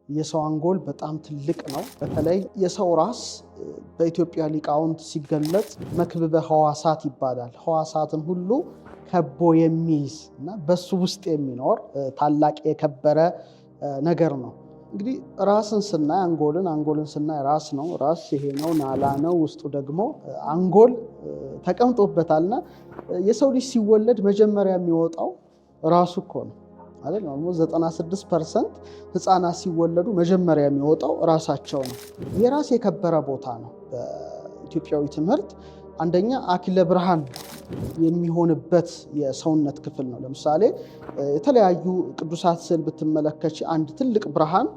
የሰው አንጎል በጣም ትልቅ ነው። በተለይ የሰው ራስ በኢትዮጵያ ሊቃውንት ሲገለጽ መክብበ ሕዋሳት ይባላል። ሕዋሳትን ሁሉ ከቦ የሚይዝ እና በሱ ውስጥ የሚኖር ታላቅ የከበረ ነገር ነው። እንግዲህ ራስን ስናይ አንጎልን ስናይ ራስ ነው። ራስ ይሄ ነው፣ ናላ ነው። ውስጡ ደግሞ አንጎል ተቀምጦበታልና የሰው ልጅ ሲወለድ መጀመሪያ የሚወጣው ራሱ እኮ ነው አይደል? 96% ህፃናት ሲወለዱ መጀመሪያ የሚወጣው ራሳቸው ነው። የራስ የከበረ ቦታ ነው። በኢትዮጵያዊ ትምህርት አንደኛ አክሊለ ብርሃን የሚሆንበት የሰውነት ክፍል ነው። ለምሳሌ የተለያዩ ቅዱሳት ስዕል ብትመለከች አንድ ትልቅ ብርሃን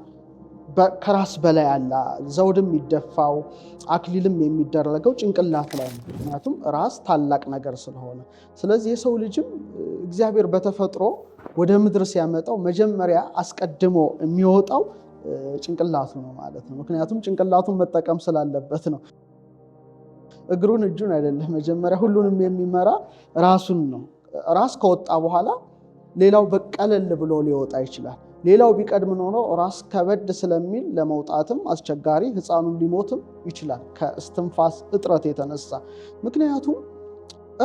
ከራስ በላይ አለ። ዘውድም የሚደፋው አክሊልም የሚደረገው ጭንቅላት ላይ ነው። ምክንያቱም ራስ ታላቅ ነገር ስለሆነ። ስለዚህ የሰው ልጅም እግዚአብሔር በተፈጥሮ ወደ ምድር ሲያመጣው መጀመሪያ አስቀድሞ የሚወጣው ጭንቅላቱ ነው ማለት ነው። ምክንያቱም ጭንቅላቱን መጠቀም ስላለበት ነው። እግሩን እጁን አይደለም። መጀመሪያ ሁሉንም የሚመራ ራሱን ነው። ራስ ከወጣ በኋላ ሌላው በቀለል ብሎ ሊወጣ ይችላል። ሌላው ቢቀድም ኖሮ ራስ ከበድ ስለሚል ለመውጣትም አስቸጋሪ፣ ህፃኑም ሊሞትም ይችላል ከእስትንፋስ እጥረት የተነሳ። ምክንያቱም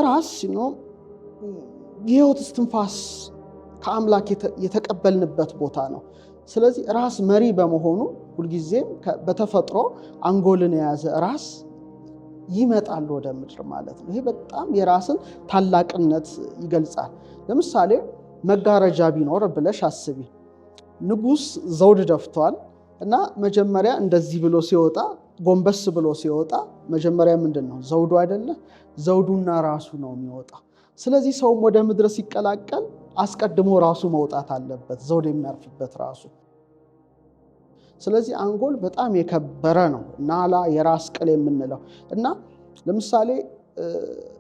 ራስ የህይወት እስትንፋስ ከአምላክ የተቀበልንበት ቦታ ነው። ስለዚህ ራስ መሪ በመሆኑ ሁልጊዜም በተፈጥሮ አንጎልን የያዘ ራስ ይመጣል ወደ ምድር ማለት ነው። ይሄ በጣም የራስን ታላቅነት ይገልጻል። ለምሳሌ መጋረጃ ቢኖር ብለሽ አስቢ። ንጉሥ ዘውድ ደፍቷል እና መጀመሪያ እንደዚህ ብሎ ሲወጣ፣ ጎንበስ ብሎ ሲወጣ መጀመሪያ ምንድን ነው? ዘውዱ አይደለ? ዘውዱና ራሱ ነው የሚወጣ። ስለዚህ ሰውም ወደ ምድር ሲቀላቀል አስቀድሞ ራሱ መውጣት አለበት፣ ዘውድ የሚያርፍበት ራሱ። ስለዚህ አንጎል በጣም የከበረ ነው። ናላ የራስ ቅል የምንለው እና ለምሳሌ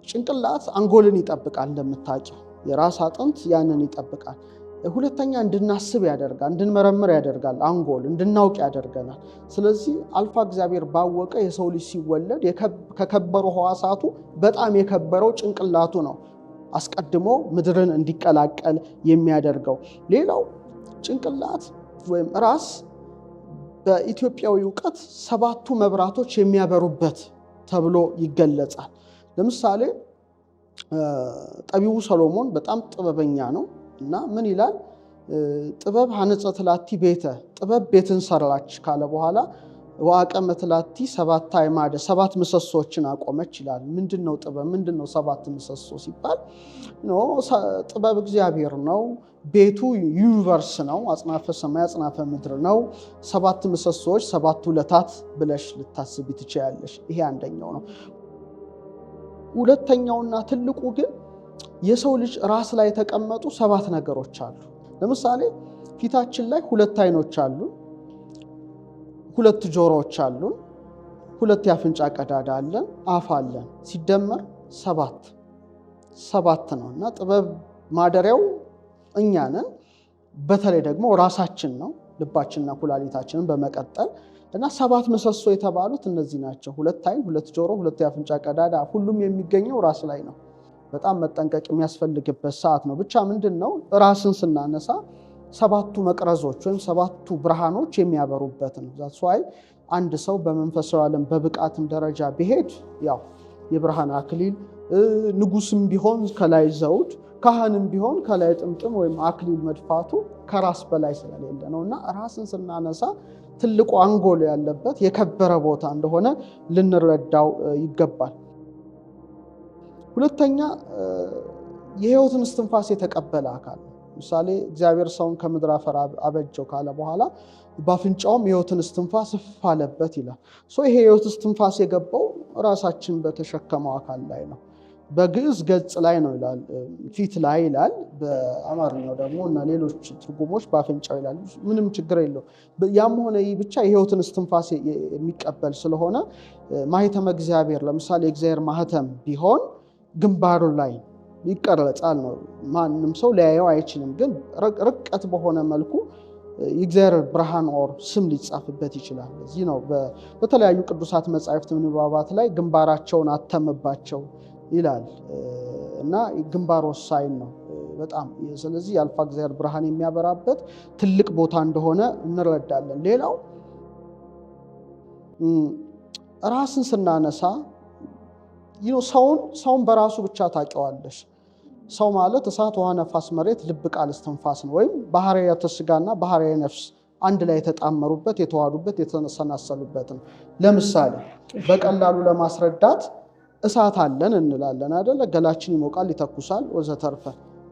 ጭንቅላት አንጎልን ይጠብቃል። እንደምታውቂው የራስ አጥንት ያንን ይጠብቃል። ሁለተኛ እንድናስብ ያደርጋል፣ እንድንመረምር ያደርጋል። አንጎል እንድናውቅ ያደርገናል። ስለዚህ አልፋ እግዚአብሔር ባወቀ የሰው ልጅ ሲወለድ ከከበሩ ሕዋሳቱ በጣም የከበረው ጭንቅላቱ ነው አስቀድሞ ምድርን እንዲቀላቀል የሚያደርገው። ሌላው ጭንቅላት ወይም ራስ በኢትዮጵያዊ እውቀት 7ቱ መብራቶች የሚያበሩበት ተብሎ ይገለጻል። ለምሳሌ ጠቢቡ ሰሎሞን በጣም ጥበበኛ ነው እና ምን ይላል? ጥበብ ሀነጸት ላቲ ቤተ፣ ጥበብ ቤትን ሰራች ካለ በኋላ ወአቀመት ላቲ 7 አዕማደ፣ 7 ምሰሶችን አቆመች ይላል። ምንድነው ጥበብ? ምንድነው 7 ምሰሶ ሲባል ጥበብ እግዚአብሔር ነው። ቤቱ ዩኒቨርስ ነው። አጽናፈ ሰማይ አጽናፈ ምድር ነው። 7 ምሰሶች 7 ውለታት ብለሽ ልታስቢ ትችያለሽ። ይሄ አንደኛው ነው። ሁለተኛውና ትልቁ ግን የሰው ልጅ ራስ ላይ የተቀመጡ 7 ነገሮች አሉ። ለምሳሌ ፊታችን ላይ 2 አይኖች አሉ፣ 2 ጆሮዎች አሉ፣ 2 የአፍንጫ ቀዳዳ አለን፣ አፍ አለን። ሲደመር 7 ነው እና ጥበብ ማደሪያው እኛ ነን። በተለይ ደግሞ ራሳችን ነው፣ ልባችንና ኩላሊታችንን በመቀጠል እና 7 ምሰሶ የተባሉት እነዚህ ናቸው። 2 አይን፣ 2 ጆሮ፣ 2 የአፍንጫ ቀዳዳ፣ ሁሉም የሚገኘው ራስ ላይ ነው። በጣም መጠንቀቅ የሚያስፈልግበት ሰዓት ነው። ብቻ ምንድን ነው ራስን ስናነሳ 7ቱ መቅረዞች ወይም 7ቱ ብርሃኖች የሚያበሩበት ነው። ዛትስዋይ አንድ ሰው በመንፈሳዊ ዓለም በብቃትም ደረጃ ቢሄድ ያው የብርሃን አክሊል፣ ንጉስም ቢሆን ከላይ ዘውድ፣ ካህንም ቢሆን ከላይ ጥምጥም ወይም አክሊል መድፋቱ ከራስ በላይ ስለሌለ ነው እና ራስን ስናነሳ ትልቁ አንጎል ያለበት የከበረ ቦታ እንደሆነ ልንረዳው ይገባል። ሁለተኛ የህይወትን እስትንፋስ የተቀበለ አካል ነው። ምሳሌ እግዚአብሔር ሰውን ከምድር አፈር አበጀው ካለ በኋላ በአፍንጫውም የህይወትን እስትንፋስ እፍ አለበት ይላል። ይሄ የህይወት እስትንፋስ የገባው ራሳችን በተሸከመው አካል ላይ ነው። በግዕዝ ገጽ ላይ ነው ይላል፣ ፊት ላይ ይላል። በአማርኛው ደግሞ እና ሌሎች ትርጉሞች በአፍንጫው ይላል። ምንም ችግር የለው። ያም ሆነ ይህ ብቻ የህይወትን እስትንፋስ የሚቀበል ስለሆነ ማህተመ እግዚአብሔር ለምሳሌ የእግዚአብሔር ማህተም ቢሆን ግንባሩ ላይ ይቀረጻል ነው። ማንም ሰው ሊያየው አይችልም፣ ግን ርቀት በሆነ መልኩ የእግዚአብሔር ብርሃን ኦር ስም ሊጻፍበት ይችላል። እዚህ ነው በተለያዩ ቅዱሳት መጻሕፍት ንባባት ላይ ግንባራቸውን አተመባቸው ይላል እና ግንባር ወሳኝ ነው በጣም። ስለዚህ የአልፋ እግዚአብሔር ብርሃን የሚያበራበት ትልቅ ቦታ እንደሆነ እንረዳለን። ሌላው ራስን ስናነሳ ሰውን በራሱ ብቻ ታውቂዋለሽ። ሰው ማለት እሳት፣ ውሃ፣ ነፋስ፣ መሬት፣ ልብ፣ ቃል፣ እስትንፋስ ነው። ወይም ባህርያተ ሥጋና ባህርያተ ነፍስ አንድ ላይ የተጣመሩበት የተዋሃዱበት የተሰናሰሉበት ነው። ለምሳሌ በቀላሉ ለማስረዳት እሳት አለን እንላለን አይደለ? ገላችን ይሞቃል፣ ይተኩሳል ወዘተርፈ።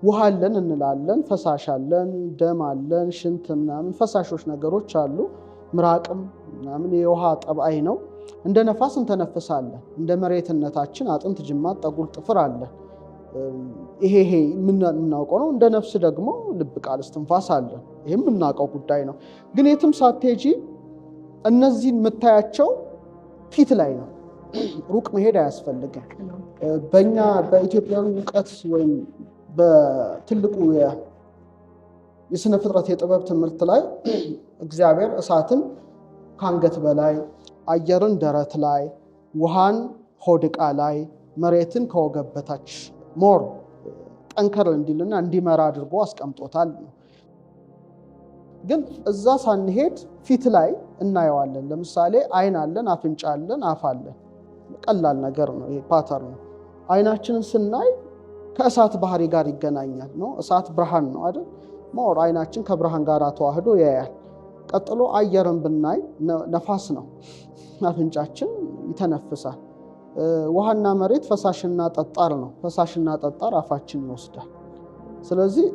ውሃ አለን እንላለን፣ ፈሳሽ አለን፣ ደም አለን፣ ሽንት ምናምን ፈሳሾች ነገሮች አሉ። ምራቅም ምናምን የውሃ ጠባይ ነው። እንደ ነፋስ እንተነፍሳለን። እንደ መሬትነታችን አጥንት፣ ጅማት፣ ጠጉር፣ ጥፍር አለን። ይሄ የምናውቀው ነው። እንደ ነፍስ ደግሞ ልብ፣ ቃል፣ እስትንፋስ አለን። ይሄም የምናውቀው ጉዳይ ነው። ግን የትም ሳትሄጂ እነዚህን የምታያቸው ፊት ላይ ነው። ሩቅ መሄድ አያስፈልግም። በእኛ በኢትዮጵያዊ እውቀት ወይም በትልቁ የስነ ፍጥረት የጥበብ ትምህርት ላይ እግዚአብሔር እሳትን ከአንገት በላይ፣ አየርን ደረት ላይ፣ ውሃን ሆድ ዕቃ ላይ፣ መሬትን ከወገብ በታች ሞር ጠንከር እንዲልና እንዲመራ አድርጎ አስቀምጦታል። ግን እዛ ሳንሄድ ፊት ላይ እናየዋለን። ለምሳሌ አይን አለን፣ አፍንጫ አለን፣ አፍ አለን። ቀላል ነገር ነው። ይሄ ፓተርን ነው። አይናችንን ስናይ ከእሳት ባህሪ ጋር ይገናኛል ነው። እሳት ብርሃን ነው አይደል? ሞር አይናችን ከብርሃን ጋር ተዋህዶ ያያል። ቀጥሎ አየርን ብናይ ነፋስ ነው። አፍንጫችን ይተነፍሳል። ውሃና መሬት ፈሳሽና ጠጣር ነው። ፈሳሽና ጠጣር አፋችን ይወስዳል። ስለዚህ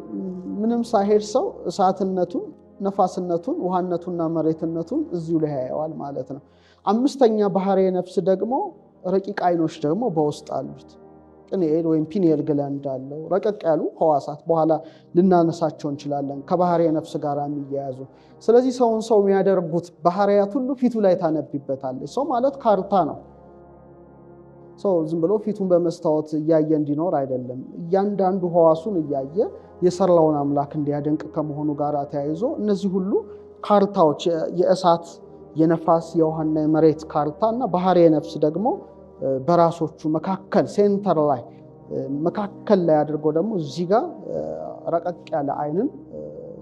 ምንም ሳይሄድ ሰው እሳትነቱን፣ ነፋስነቱን፣ ውሃነቱንና መሬትነቱን እዚሁ ላይ ያየዋል ማለት ነው። አምስተኛ ባህርየ ነፍስ ደግሞ ረቂቅ አይኖች ደግሞ በውስጥ አሉት። ቅንኤል ወይም ፒኒየል ግላንድ አለው። ረቀቅ ያሉ ህዋሳት በኋላ ልናነሳቸው እንችላለን፣ ከባህርየ ነፍስ ጋር የሚያያዙ። ስለዚህ ሰውን ሰው የሚያደርጉት ባህርያት ሁሉ ፊቱ ላይ ታነቢበታለች። ሰው ማለት ካርታ ነው። ሰው ዝም ብሎ ፊቱን በመስታወት እያየ እንዲኖር አይደለም። እያንዳንዱ ህዋሱን እያየ የሰራውን አምላክ እንዲያደንቅ ከመሆኑ ጋር ተያይዞ እነዚህ ሁሉ ካርታዎች የእሳት፣ የነፋስ፣ የውሃና የመሬት ካርታ እና ባህርየ ነፍስ ደግሞ በራሶቹ መካከል ሴንተር ላይ መካከል ላይ አድርጎ ደግሞ እዚህ ጋር ረቀቅ ያለ አይንን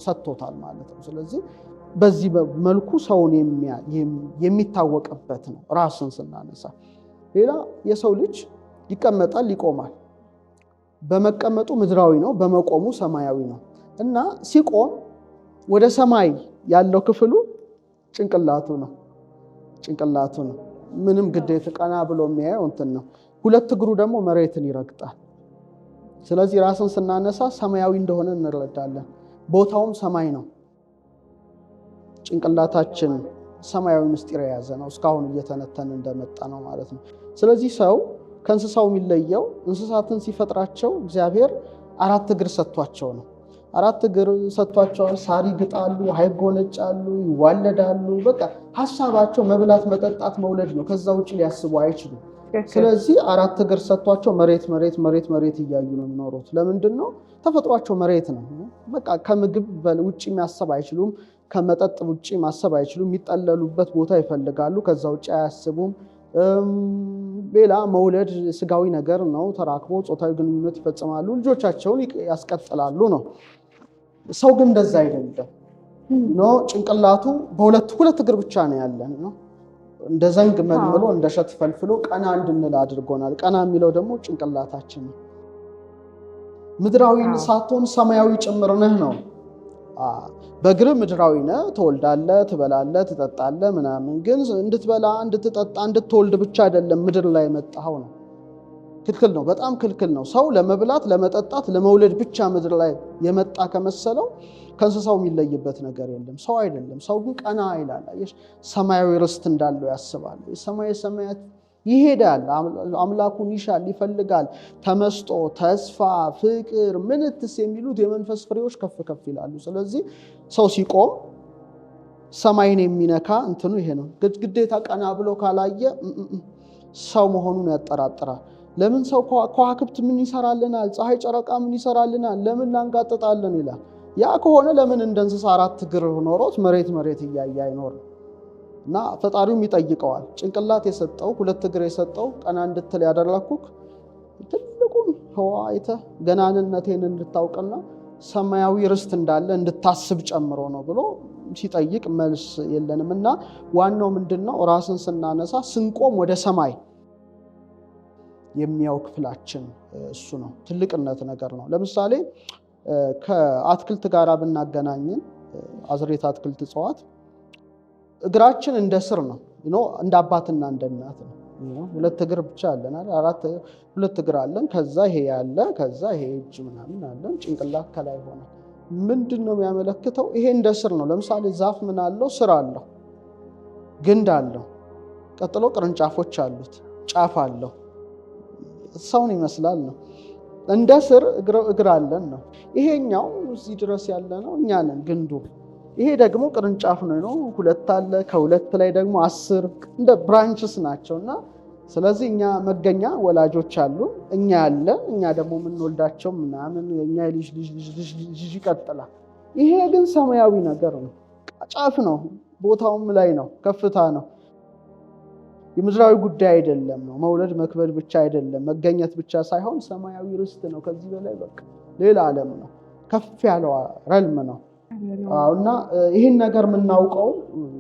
ሰጥቶታል ማለት ነው። ስለዚህ በዚህ መልኩ ሰውን የሚታወቅበት ነው ራስን ስናነሳ። ሌላ የሰው ልጅ ይቀመጣል፣ ይቆማል። በመቀመጡ ምድራዊ ነው፣ በመቆሙ ሰማያዊ ነው እና ሲቆም ወደ ሰማይ ያለው ክፍሉ ጭንቅላቱ ነው። ምንም ግዴታ ቀና ብሎ የሚያየው እንትን ነው። ሁለት እግሩ ደግሞ መሬትን ይረግጣል። ስለዚህ ራስን ስናነሳ ሰማያዊ እንደሆነ እንረዳለን። ቦታውም ሰማይ ነው። ጭንቅላታችን ሰማያዊ ምስጢር የያዘ ነው። እስካሁን እየተነተን እንደመጣ ነው ማለት ነው። ስለዚህ ሰው ከእንስሳው የሚለየው እንስሳትን ሲፈጥራቸው እግዚአብሔር 4 እግር ሰጥቷቸው ነው። 4 እግር ሰጥቷቸዋል። ሳር ይግጣሉ፣ ይጎነጫሉ፣ ይዋለዳሉ። በቃ ሀሳባቸው መብላት፣ መጠጣት፣ መውለድ ነው። ከዛ ውጭ ሊያስቡ አይችሉም። ስለዚህ 4 እግር ሰጥቷቸው መሬት እያዩ ነው የሚኖሩት። ለምንድን ነው? ተፈጥሯቸው መሬት ነው። በቃ ከምግብ ውጭ ማሰብ አይችሉም። ከመጠጥ ውጭ ማሰብ አይችሉም። የሚጠለሉበት ቦታ ይፈልጋሉ። ከዛ ውጭ አያስቡም። ሌላ መውለድ ስጋዊ ነገር ነው። ተራክቦ ጾታዊ ግንኙነት ይፈጽማሉ፣ ልጆቻቸውን ያስቀጥላሉ ነው። ሰው ግን እንደዛ አይደለም ነው። ጭንቅላቱ ሁለት እግር ብቻ ነው ያለን ነው። እንደ ዘንግ መልምሎ እንደ ሸት ፈልፍሎ ቀና እንድንል አድርጎናል። ቀና የሚለው ደግሞ ጭንቅላታችን ነው። ምድራዊ ሳትሆን ሰማያዊ ጭምር ነህ ነው። በእግር ምድራዊ ነህ፣ ትወልዳለህ፣ ትበላለህ፣ ትጠጣለህ ምናምን። ግን እንድትበላ፣ እንድትጠጣ፣ እንድትወልድ ብቻ አይደለም ምድር ላይ የመጣኸው ነው። ክልክል ነው፣ በጣም ክልክል ነው። ሰው ለመብላት፣ ለመጠጣት፣ ለመውለድ ብቻ ምድር ላይ የመጣ ከመሰለው ከእንስሳው የሚለይበት ነገር የለም። ሰው አይደለም። ሰው ግን ቀና ይላል። ሰማያዊ ርስት እንዳለው ያስባል። የሰማይ ሰማያት ይሄዳል። አምላኩን ይሻል፣ ይፈልጋል። ተመስጦ፣ ተስፋ፣ ፍቅር፣ ምንትስ የሚሉት የመንፈስ ፍሬዎች ከፍ ከፍ ይላሉ። ስለዚህ ሰው ሲቆም ሰማይን የሚነካ እንትኑ ይሄ ነው። ግዴታ ቀና ብሎ ካላየ ሰው መሆኑን ያጠራጥራል። ለምን ሰው ከዋክብት ምን ይሰራልናል? ፀሐይ፣ ጨረቃ ምን ይሰራልናል? ለምን እናንጋጥጣለን ይላል። ያ ከሆነ ለምን እንደ እንስሳ 4 እግር ኖሮት መሬት እያየ አይኖርም? እና ፈጣሪውም ይጠይቀዋል። ጭንቅላት የሰጠው 2 እግር የሰጠው ቀና እንድትል ያደረኩክ ትልቁን ህዋ አይተህ ገናንነቴን እንድታውቅና ሰማያዊ ርስት እንዳለ እንድታስብ ጨምሮ ነው ብሎ ሲጠይቅ መልስ የለንም። እና ዋናው ምንድነው? ራስን ስናነሳ ስንቆም ወደ ሰማይ የሚያው ክፍላችን እሱ ነው። ትልቅነት ነገር ነው። ለምሳሌ ከአትክልት ጋር ብናገናኝን አዝሬት አትክልት እጽዋት እግራችን እንደ ስር ነው፣ እንደ አባትና እንደ እናት ነው። ሁለት እግር ብቻ አለን አይደል? ሁለት እግር አለን። ከዛ ይሄ ያለ፣ ከዛ ይሄ እጅ ምናምን አለን። ጭንቅላት ከላይ ሆነ። ምንድነው የሚያመለክተው? ይሄ እንደ ስር ነው። ለምሳሌ ዛፍ ምን አለው? ስር አለው፣ ግንድ አለው፣ ቀጥሎ ቅርንጫፎች አሉት፣ ጫፍ አለው። ሰውን ይመስላል ነው። እንደ ስር እግር አለን ነው። ይሄኛው እዚህ ድረስ ያለ ነው፣ እኛ ነን ግንዱ። ይሄ ደግሞ ቅርንጫፍ ነው። ሁለት አለ፣ ከሁለት ላይ ደግሞ 10 እንደ ብራንችስ ናቸውና ስለዚህ እኛ መገኛ ወላጆች አሉ፣ እኛ ያለ፣ እኛ ደግሞ የምንወልዳቸው ምናምን የኛ ልጅ ይቀጥላል። ይሄ ግን ሰማያዊ ነገር ነው። ጫፍ ነው፣ ቦታውም ላይ ነው፣ ከፍታ ነው። የምድራዊ ጉዳይ አይደለም ነው። መውለድ መክበድ ብቻ አይደለም፣ መገኘት ብቻ ሳይሆን ሰማያዊ ርስት ነው። ከዚህ በላይ በቃ ሌላ ዓለም ነው፣ ከፍ ያለው ረልም ነው። እና ይህን ነገር የምናውቀው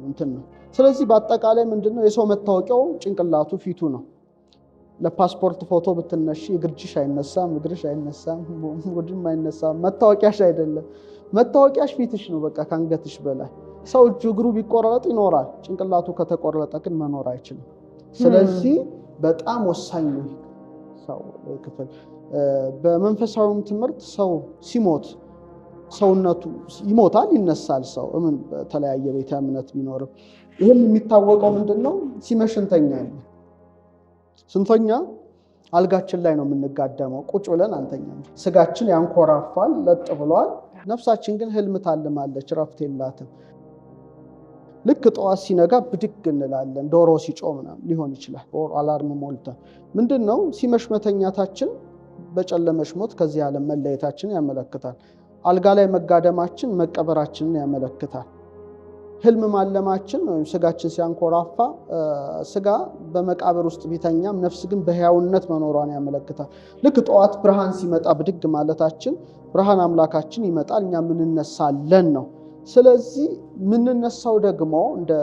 እንትን ነው። ስለዚህ በአጠቃላይ ምንድነው? የሰው መታወቂያው ጭንቅላቱ ፊቱ ነው። ለፓስፖርት ፎቶ ብትነሺ እግርሽ አይነሳም፣ እግርሽ አይነሳም፣ ወድም አይነሳም። መታወቂያሽ አይደለም፣ መታወቂያሽ ፊትሽ ነው። በቃ ከአንገትሽ በላይ ሰው እግሩ ቢቆረጥ ይኖራል፣ ጭንቅላቱ ከተቆረጠ ግን መኖር አይችልም። ስለዚህ በጣም ወሳኝ ነው ሰው ክፍል። በመንፈሳዊም ትምህርት ሰው ሲሞት ሰውነቱ ይሞታል፣ ይነሳል። ሰው በተለያየ ቤተ እምነት ቢኖርም ይህም የሚታወቀው ምንድነው? ሲመሽ እንተኛለን። ስንተኛ አልጋችን ላይ ነው የምንጋደመው፣ ቁጭ ብለን አንተኛም። ስጋችን ያንኮራፋል፣ ለጥ ብሏል። ነፍሳችን ግን ህልም ታልማለች፣ ረፍት የላትም። ልክ ጠዋት ሲነጋ ብድግ እንላለን። ዶሮ ሲጮህ ምናምን ሊሆን ይችላል፣ አላርም ሞልተን። ምንድነው? ሲመሽ መተኛታችን በጨለመሽ ሞት ከዚህ ዓለም መለየታችን ያመለክታል። አልጋ ላይ መጋደማችን መቀበራችንን ያመለክታል። ህልም ማለማችን ወይም ስጋችን ሲያንኮራፋ ስጋ በመቃብር ውስጥ ቢተኛም ነፍስ ግን በሕያውነት መኖሯን ያመለክታል። ልክ ጠዋት ብርሃን ሲመጣ ብድግ ማለታችን ብርሃን አምላካችን ይመጣል፣ እኛ ምንነሳለን ነው። ስለዚህ ምንነሳው ደግሞ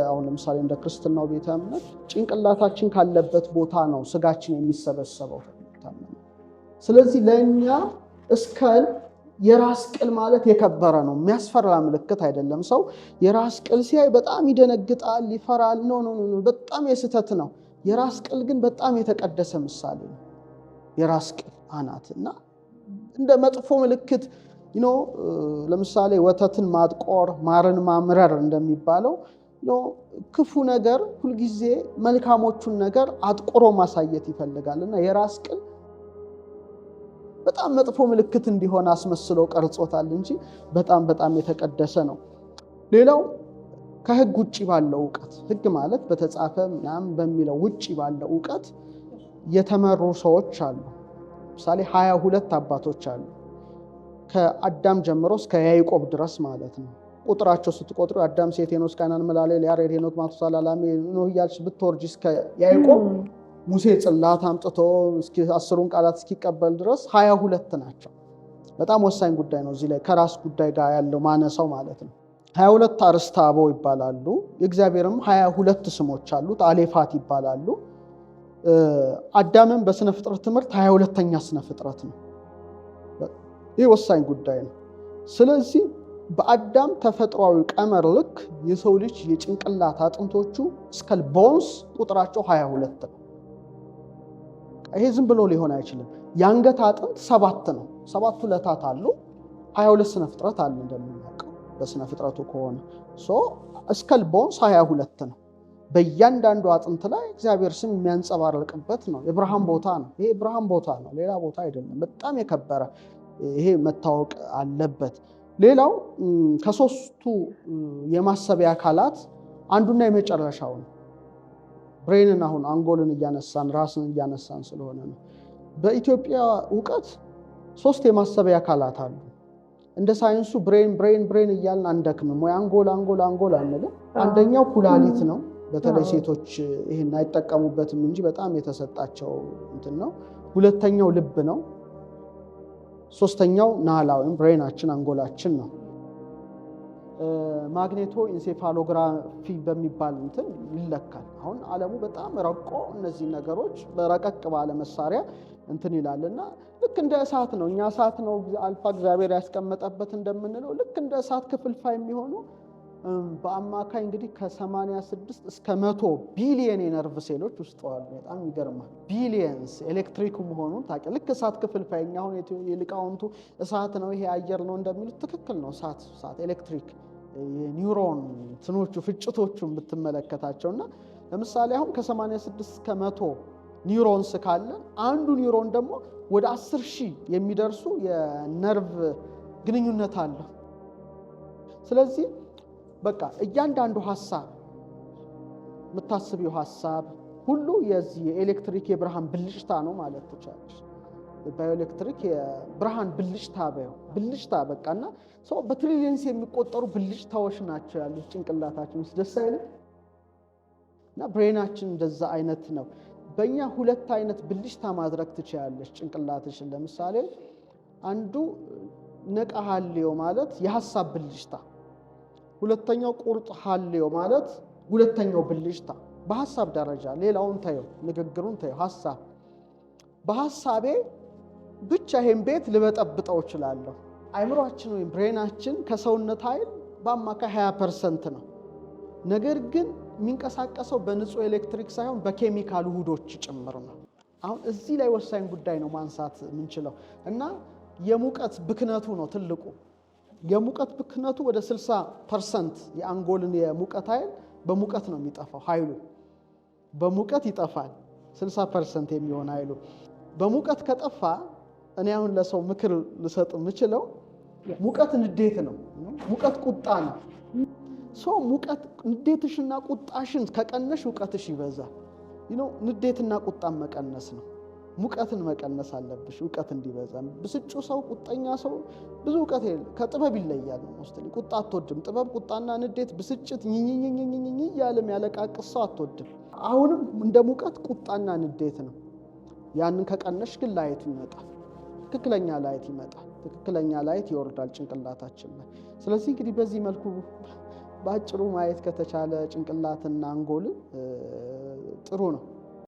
አሁን ለምሳሌ እንደ ክርስትናው ቤተ እምነት ጭንቅላታችን ካለበት ቦታ ነው ስጋችን የሚሰበሰበው። ስለዚህ ለእኛ እስከል የራስ ቅል ማለት የከበረ ነው፣ የሚያስፈራ ምልክት አይደለም። ሰው የራስ ቅል ሲያይ በጣም ይደነግጣል፣ ይፈራል። ኖ በጣም የስተት ነው። የራስ ቅል ግን በጣም የተቀደሰ ምሳሌ ነው። የራስ ቅል አናት እና እንደ መጥፎ ምልክት ለምሳሌ ወተትን ማጥቆር፣ ማርን ማምረር እንደሚባለው ክፉ ነገር ሁልጊዜ መልካሞቹን ነገር አጥቆሮ ማሳየት ይፈልጋል እና የራስ ቅል በጣም መጥፎ ምልክት እንዲሆን አስመስሎ ቀርጾታል እንጂ በጣም የተቀደሰ ነው። ሌላው ከህግ ውጪ ባለው ዕውቀት፣ ህግ ማለት በተጻፈ ምናምን በሚለው ውጪ ባለው ዕውቀት የተመሩ ሰዎች አሉ። ለምሳሌ 22 አባቶች አሉ፣ ከአዳም ጀምሮ እስከ ያዕቆብ ድረስ ማለት ነው። ቁጥራቸው ስትቆጥሩ አዳም፣ ሴት፣ ሄኖስ፣ ካናን፣ መላልኤል፣ ያሬድ፣ ሄኖክ፣ ማቱሳላ፣ ላሜ፣ ኖህ እያልሽ ብትወርጂ እስከ ያዕቆብ ሙሴ ጽላት አምጥቶ 10ሩን ቃላት እስኪቀበል ድረስ 22 ናቸው። በጣም ወሳኝ ጉዳይ ነው። እዚህ ላይ ከራስ ጉዳይ ጋር ያለው ማነሳው ማለት ነው። 22 አርስተ አበው ይባላሉ። የእግዚአብሔርም 22 ስሞች አሉት፣ አሌፋት ይባላሉ። አዳምም በስነ ፍጥረት ትምህርት 22ኛ ስነ ፍጥረት ነው። ይህ ወሳኝ ጉዳይ ነው። ስለዚህ በአዳም ተፈጥሯዊ ቀመር ልክ የሰው ልጅ የጭንቅላት አጥንቶቹ ስከል ቦንስ ቁጥራቸው 22 ነው። ይሄ ዝም ብሎ ሊሆን አይችልም። የአንገት አጥንት 7 ነው። 7 ዕለታት አሉ። 22 ስነ ፍጥረት አለ እንደምናውቀው በስነ ፍጥረቱ ከሆነ ስከል ቦንስ 22 ነው። በእያንዳንዱ አጥንት ላይ እግዚአብሔር ስም የሚያንጸባርቅበት ነው። የብርሃን ቦታ ነው። ይሄ ብርሃን ቦታ ነው፣ ሌላ ቦታ አይደለም። በጣም የከበረ ይሄ መታወቅ አለበት። ሌላው ከሶስቱ የማሰቢያ አካላት አንዱና የመጨረሻው ነው። ብሬንን አሁን አንጎልን እያነሳን ራስን እያነሳን ስለሆነ ነው። በኢትዮጵያ ዕውቀት 3 የማሰቢያ አካላት አሉ። እንደ ሳይንሱ ብሬን እያልን አንደክምም ወይ አንጎል አንልም። አንደኛው ኩላሊት ነው። በተለይ ሴቶች ይሄን አይጠቀሙበትም እንጂ በጣም የተሰጣቸው እንትን ነው። ሁለተኛው ልብ ነው። ሶስተኛው ናላ ወይም ብሬናችን አንጎላችን ነው። ማግኔቶ ኢንሴፋሎግራፊ በሚባል እንትን ይለካል። አሁን ዓለሙ በጣም ረቆ እነዚህ ነገሮች በረቀቅ ባለ መሳሪያ እንትን ይላልና ልክ እንደ እሳት ነው። እኛ እሳት ነው አልፋ እግዚአብሔር ያስቀመጠበት እንደምንለው ልክ እንደ እሳት ክፍልፋይ የሚሆኑ በአማካይ እንግዲህ ከ86 እስከ 100 ቢሊየን የነርቭ ሴሎች ውስጥ አሉ። በጣም ይገርማል። ቢሊየንስ ኤሌክትሪክ መሆኑን ታውቂ። ልክ እሳት ክፍልፋይ እኛ አሁን የሊቃውንቱ እሳት ነው ይሄ አየር ነው እንደሚሉት ትክክል ነው። እሳት ኤሌክትሪክ የኒውሮን ትኖቹ ፍጭቶቹን ብትመለከታቸውና ለምሳሌ አሁን ከ86 እስከ 100 ኒውሮንስ ካለን አንዱ ኒውሮን ደግሞ ወደ 10,000 የሚደርሱ የነርቭ ግንኙነት አለው። ስለዚህ በቃ እያንዳንዱ ሐሳብ የምታስቢው ሐሳብ ሁሉ የዚህ የኤሌክትሪክ የብርሃን ብልጭታ ነው ማለት ትችላለሽ። ባዮኤሌክትሪክ የብርሃን ብልጭታ በቃና ሰው በትሪሊየንስ የሚቆጠሩ ብልጭታዎች ናቸው ያሉት ጭንቅላታችን ውስጥ። ደስ አይልም? እና ብሬናችን እንደዛ አይነት ነው። በእኛ ሁለት አይነት ብልጭታ ማድረግ ትችላለሽ ጭንቅላትሽን። ለምሳሌ አንዱ ነቃ ሀልዮ ማለት የሐሳብ ብልጭታ፣ ሁለተኛው ቁርጥ ሀልዮ ማለት ሁለተኛው ብልጭታ። በሐሳብ ደረጃ ሌላውን ታየው፣ ንግግሩን ታየው። ሐሳብ በሐሳቤ ብቻ ይሄን ቤት ልበጠብጠው እችላለሁ። አይምሮአችን ወይም ብሬናችን ከሰውነት ኃይል በአማካይ 20% ነው። ነገር ግን የሚንቀሳቀሰው በንጹህ ኤሌክትሪክ ሳይሆን በኬሚካል ውህዶች ጭምር ነው። አሁን እዚህ ላይ ወሳኝ ጉዳይ ነው ማንሳት የምንችለው እና የሙቀት ብክነቱ ነው ትልቁ። የሙቀት ብክነቱ ወደ 60% የአንጎልን የሙቀት ኃይል በሙቀት ነው የሚጠፋው። ኃይሉ በሙቀት ይጠፋል። 60% የሚሆን ኃይሉ በሙቀት ከጠፋ እኔ አሁን ለሰው ምክር ልሰጥ የምችለው ሙቀት ንዴት ነው፣ ሙቀት ቁጣ ነው። ሰው ሙቀት ንዴትሽና ቁጣሽን ከቀነሽ እውቀትሽ ይበዛል። ንዴትና ቁጣን መቀነስ ነው። ሙቀትን መቀነስ አለብሽ እውቀት እንዲበዛ። ብስጩ ሰው፣ ቁጠኛ ሰው ብዙ እውቀት ከጥበብ ይለያል። ሞስትሊ ቁጣ አትወድም። ጥበብ ቁጣና ንዴት፣ ብስጭት ኝኝኝኝኝኝ እያለም ያለቃቅስ ሰው አትወድም። አሁንም እንደ ሙቀት ቁጣና ንዴት ነው። ያንን ከቀነሽ ግን ላይቱ ይመጣል። ትክክለኛ ላይት ይመጣል። ትክክለኛ ላይት ይወርዳል ጭንቅላታችን ላይ። ስለዚህ እንግዲህ በዚህ መልኩ በአጭሩ ማየት ከተቻለ ጭንቅላትና አንጎልን ጥሩ ነው።